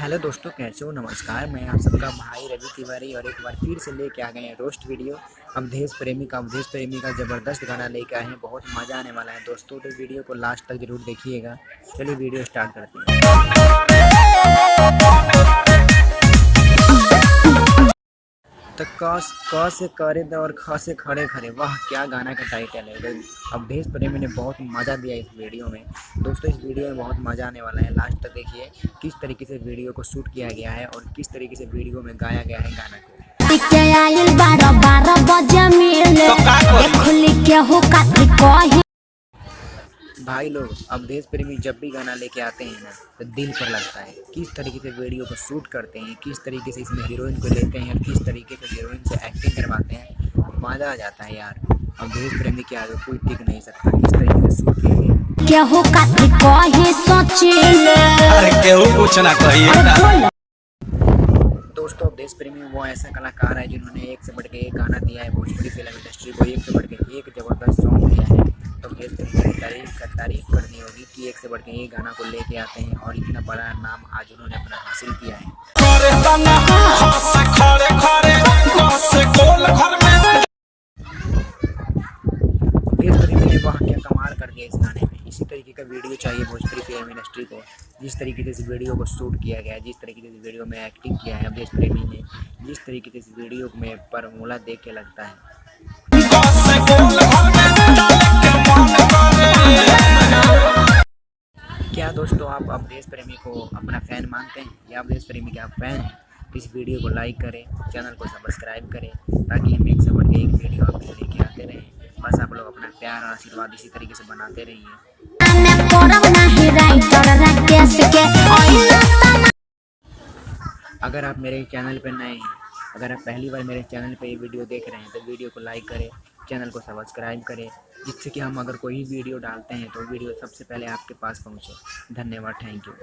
Hello दोस्तों, कैसे हो? नमस्कार। मैं आप सबका भाई रवि तिवारी और एक बार फिर से लेके आ गए हैं रोस्ट वीडियो। अवधेश प्रेमी का ज़बरदस्त गाना लेके आए हैं। बहुत मज़ा आने वाला है दोस्तों, तो वीडियो को लास्ट तक जरूर देखिएगा। चलिए वीडियो स्टार्ट करते हैं। तो क से करे द और ख से खड़े खड़े, वाह क्या गाना का टाइटल है। अवधेश प्रेमी ने बहुत मज़ा दिया इस वीडियो में। दोस्तों इस वीडियो में बहुत मज़ा आने वाला है। लास्ट तक देखिए किस तरीके से वीडियो को शूट किया गया है और किस तरीके से वीडियो में गाया गया है गाना को। भाई लोग, अवधेश प्रेमी जब भी गाना लेके आते हैं ना तो दिल पर लगता है। किस तरीके से वीडियो को शूट करते हैं, किस तरीके से इसमें हीरोइन को लेते हैं, किस तरीके से हीरोइन से एक्टिंग करवाते हैं, मज़ा आ जाता है यार। अवधेश प्रेमी के आगे कोई टिक नहीं सकता। किस तरीके से शूट किया गया है। दोस्तों अवधेश प्रेमी वो ऐसा कलाकार है जिन्होंने एक से बढ़ के एक गाना दिया है। भोजपुरी फिल्म इंडस्ट्री को एक से बढ़ के एक जबरदस्त सॉन्ग दिया है। तो अवधेश प्रेमी की तारीफ करनी होगी कि एक से बढ़ के एक गाना को लेके आते हैं और इतना बड़ा नाम आज उन्होंने अपना हासिल किया है। अवधेश प्रेमी ने वह क्या कमाल कर दिया इस गाने में। इसी तरीके का वीडियो चाहिए भोजपुरी फिल्म इंडस्ट्री को। जिस तरीके से इस वीडियो को शूट किया गया है, जिस तरीके से इस वीडियो में एक्टिंग किया है अवधेश प्रेमी ने, जिस तरीके से इस वीडियो में फॉर्मूला देख के लगता है। क्या दोस्तों आप अवधेश प्रेमी को अपना फ़ैन मानते हैं या अवधेश प्रेमी के आप फ़ैन हैं? इस वीडियो को लाइक करें, चैनल को सब्सक्राइब करें ताकि हम एक से बढ़ के एक वीडियो आपके लेके आते रहें। बस आप लोग अपना प्यार और आशीर्वाद इसी तरीके से बनाते रहिए। अगर आप मेरे चैनल पर नए हैं, अगर आप पहली बार मेरे चैनल पे ये वीडियो देख रहे हैं तो वीडियो को लाइक करें, चैनल को सब्सक्राइब करें, जिससे कि हम अगर कोई वीडियो डालते हैं तो वीडियो सबसे पहले आपके पास पहुंचे। धन्यवाद, थैंक यू।